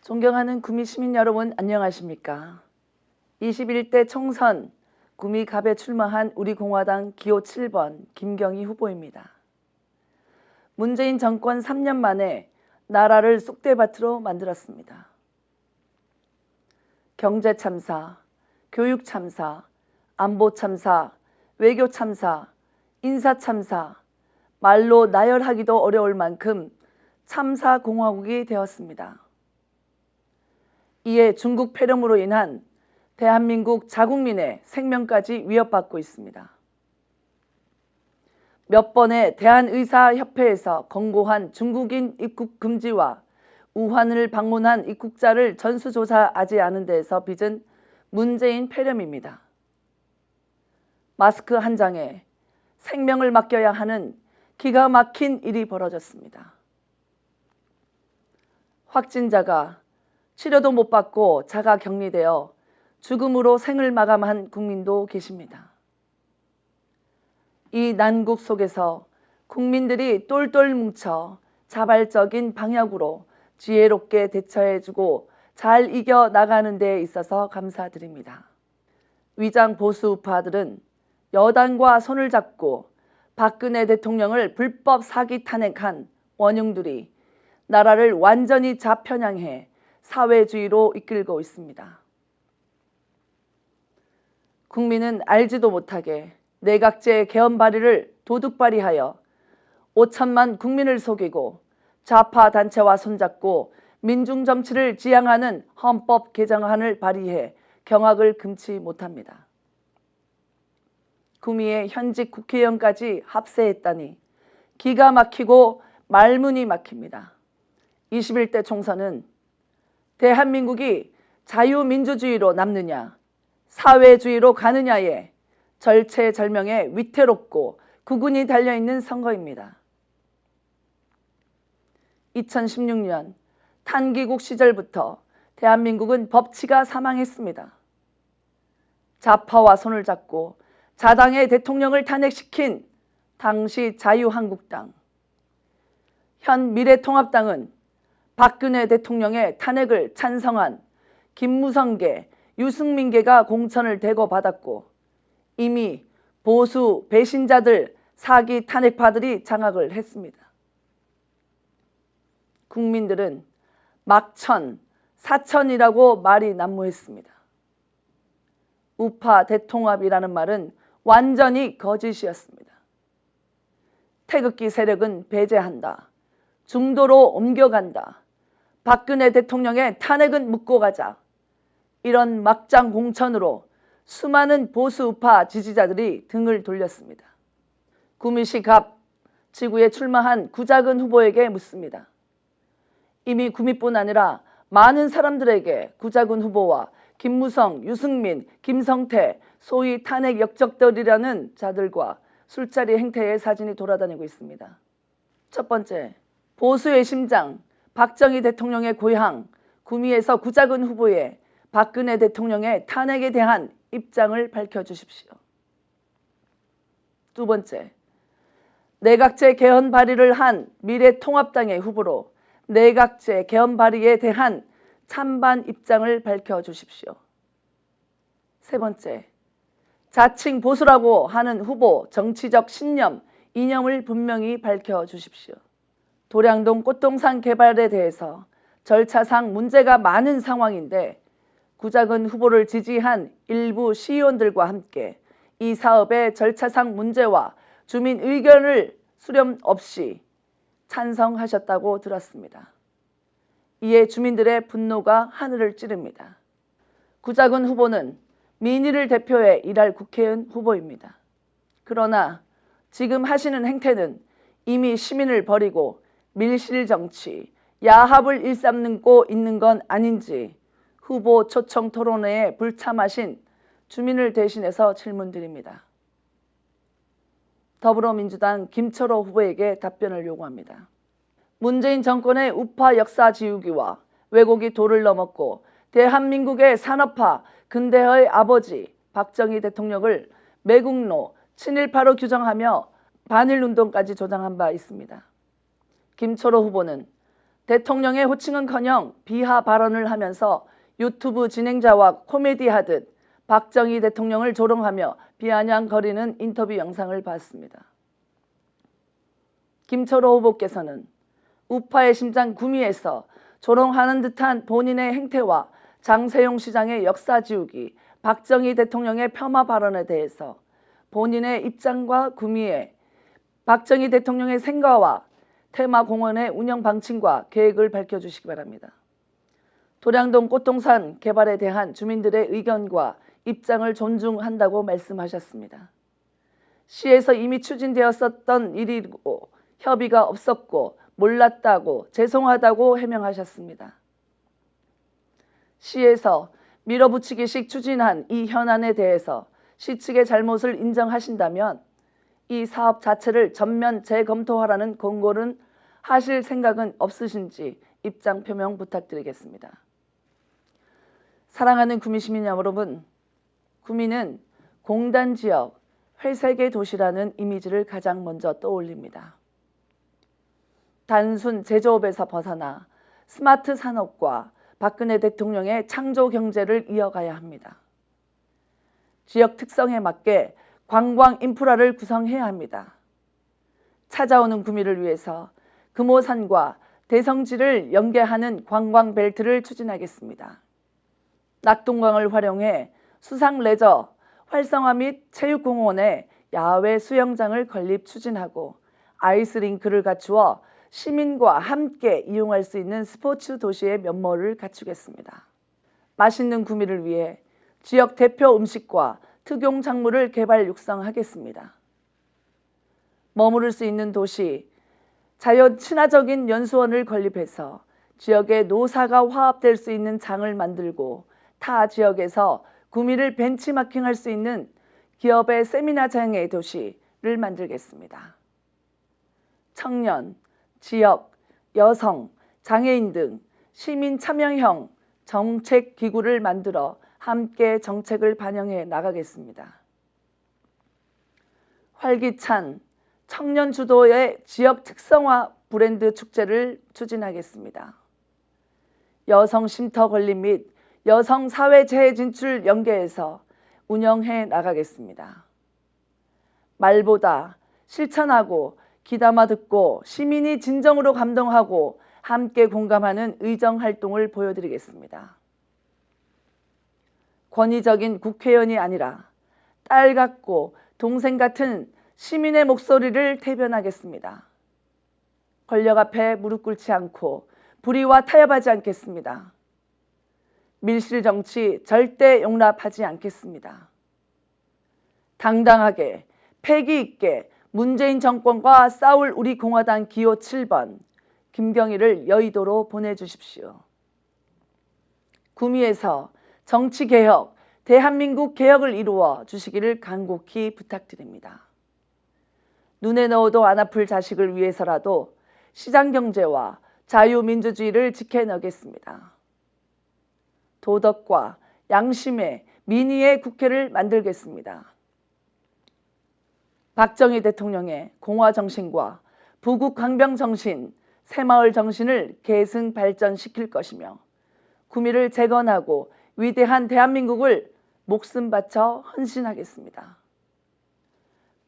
존경하는 구미 시민 여러분 안녕하십니까? 21대 총선 구미갑에 출마한 우리공화당 기호 7번 김경희 후보입니다. 문재인 정권 3년 만에 나라를 쑥대밭으로 만들었습니다. 경제 참사, 교육 참사, 안보 참사, 외교 참사, 인사 참사, 말로 나열하기도 어려울 만큼 참사 공화국이 되었습니다. 이에 중국 폐렴으로 인한 대한민국 자국민의 생명까지 위협받고 있습니다. 몇 번의 대한의사협회에서 권고한 중국인 입국 금지와 우한을 방문한 입국자를 전수조사하지 않은 데에서 빚은 문재인 폐렴입니다. 마스크 한 장에 생명을 맡겨야 하는 기가 막힌 일이 벌어졌습니다. 확진자가 치료도 못 받고 자가 격리되어 죽음으로 생을 마감한 국민도 계십니다. 이 난국 속에서 국민들이 똘똘 뭉쳐 자발적인 방역으로 지혜롭게 대처해주고 잘 이겨나가는 데 있어서 감사드립니다. 위장 보수 우파들은 여당과 손을 잡고 박근혜 대통령을 불법 사기 탄핵한 원흉들이 나라를 완전히 좌편향해 사회주의로 이끌고 있습니다. 국민은 알지도 못하게 내각제 개헌 발의를 도둑 발의하여 5천만 국민을 속이고 좌파 단체와 손잡고 민중 정치를 지향하는 헌법 개정안을 발의해 경악을 금치 못합니다. 구미의 현직 국회의원까지 합세했다니 기가 막히고 말문이 막힙니다. 21대 총선은 대한민국이 자유민주주의로 남느냐 사회주의로 가느냐에 절체절명의 위태롭고 구군이 달려있는 선거입니다. 2016년 탄기국 시절부터 대한민국은 법치가 사망했습니다. 좌파와 손을 잡고 자당의 대통령을 탄핵시킨 당시 자유한국당, 현 미래통합당은 박근혜 대통령의 탄핵을 찬성한 김무성계, 유승민계가 공천을 대거받았고 이미 보수 배신자들 사기 탄핵파들이 장악을 했습니다. 국민들은 막천, 사천이라고 말이 난무했습니다. 우파 대통합이라는 말은 완전히 거짓이었습니다. 태극기 세력은 배제한다. 중도로 옮겨간다. 박근혜 대통령의 탄핵은 묻고 가자. 이런 막장 공천으로 수많은 보수 우파 지지자들이 등을 돌렸습니다. 구미시 갑 지구에 출마한 구자근 후보에게 묻습니다. 이미 구미뿐 아니라 많은 사람들에게 구자근 후보와 김무성, 유승민, 김성태, 소위 탄핵 역적들이라는 자들과 술자리 행태의 사진이 돌아다니고 있습니다. 첫 번째, 보수의 심장, 박정희 대통령의 고향, 구미에서 구자근 후보의 박근혜 대통령의 탄핵에 대한 입장을 밝혀주십시오. 두 번째, 내각제 개헌 발의를 한 미래통합당의 후보로 내각제 개헌 발의에 대한 찬반 입장을 밝혀주십시오. 세 번째, 자칭 보수라고 하는 후보 정치적 신념, 이념을 분명히 밝혀주십시오. 도량동 꽃동산 개발에 대해서 절차상 문제가 많은 상황인데 구자근 후보를 지지한 일부 시의원들과 함께 이 사업의 절차상 문제와 주민 의견을 수렴 없이 찬성하셨다고 들었습니다. 이에 주민들의 분노가 하늘을 찌릅니다. 구자근 후보는 민의를 대표해 일할 국회의원 후보입니다. 그러나 지금 하시는 행태는 이미 시민을 버리고 밀실 정치, 야합을 일삼고 있는 건 아닌지 후보 초청 토론회에 불참하신 주민을 대신해서 질문드립니다. 더불어민주당 김철호 후보에게 답변을 요구합니다. 문재인 정권의 우파 역사 지우기와 왜곡이 도를 넘었고 대한민국의 산업화 근대화의 아버지 박정희 대통령을 매국노, 친일파로 규정하며 반일운동까지 조장한 바 있습니다. 김철호 후보는 대통령의 호칭은커녕 비하 발언을 하면서 유튜브 진행자와 코미디하듯 박정희 대통령을 조롱하며 비아냥거리는 인터뷰 영상을 봤습니다. 김철호 후보께서는 우파의 심장 구미에서 조롱하는 듯한 본인의 행태와 장세용 시장의 역사 지우기, 박정희 대통령의 폄하 발언에 대해서 본인의 입장과 구미에 박정희 대통령의 생가와 테마공원의 운영 방침과 계획을 밝혀주시기 바랍니다. 도량동 꽃동산 개발에 대한 주민들의 의견과 입장을 존중한다고 말씀하셨습니다. 시에서 이미 추진되었었던 일이고 협의가 없었고 몰랐다고 죄송하다고 해명하셨습니다. 시에서 밀어붙이기식 추진한 이 현안에 대해서 시 측의 잘못을 인정하신다면 이 사업 자체를 전면 재검토하라는 권고는 하실 생각은 없으신지 입장 표명 부탁드리겠습니다. 사랑하는 구미 시민 여러분, 구미는 공단지역, 회색의 도시라는 이미지를 가장 먼저 떠올립니다. 단순 제조업에서 벗어나 스마트 산업과 박근혜 대통령의 창조 경제를 이어가야 합니다. 지역 특성에 맞게 관광 인프라를 구성해야 합니다. 찾아오는 구미를 위해서 금오산과 대성지를 연계하는 관광 벨트를 추진하겠습니다. 낙동강을 활용해 수상 레저, 활성화 및 체육공원에 야외 수영장을 건립 추진하고 아이스링크를 갖추어 시민과 함께 이용할 수 있는 스포츠 도시의 면모를 갖추겠습니다. 맛있는 구미를 위해 지역 대표 음식과 특용 작물을 개발 육성하겠습니다. 머무를 수 있는 도시, 자연 친화적인 연수원을 건립해서 지역의 노사가 화합될 수 있는 장을 만들고 타 지역에서 구미를 벤치마킹할 수 있는 기업의 세미나장의 도시를 만들겠습니다. 청년, 지역, 여성, 장애인 등 시민 참여형 정책 기구를 만들어 함께 정책을 반영해 나가겠습니다. 활기찬 청년 주도의 지역 특성화 브랜드 축제를 추진하겠습니다. 여성 쉼터 건립 및 여성 사회 재해 진출 연계해서 운영해 나가겠습니다. 말보다 실천하고 귀담아 듣고 시민이 진정으로 감동하고 함께 공감하는 의정 활동을 보여드리겠습니다. 권위적인 국회의원이 아니라 딸 같고 동생 같은 시민의 목소리를 대변하겠습니다. 권력 앞에 무릎 꿇지 않고 불의와 타협하지 않겠습니다. 밀실 정치 절대 용납하지 않겠습니다. 당당하게 패기 있게 문재인 정권과 싸울 우리 공화당 기호 7번 김경희를 여의도로 보내주십시오. 구미에서 정치개혁, 대한민국 개혁을 이루어 주시기를 간곡히 부탁드립니다. 눈에 넣어도 안 아플 자식을 위해서라도 시장경제와 자유민주주의를 지켜내겠습니다. 도덕과 양심의 민의의 국회를 만들겠습니다. 박정희 대통령의 공화정신과 부국강병정신, 새마을 정신을 계승 발전시킬 것이며 구미를 재건하고 위대한 대한민국을 목숨 바쳐 헌신하겠습니다.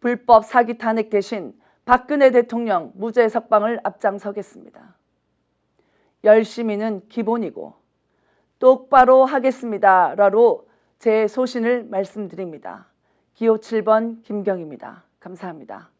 불법 사기 탄핵 대신 박근혜 대통령 무죄 석방을 앞장서겠습니다. 열심히는 기본이고 똑바로 하겠습니다. 라로 제 소신을 말씀드립니다. 기호 7번 김경희입니다. 감사합니다.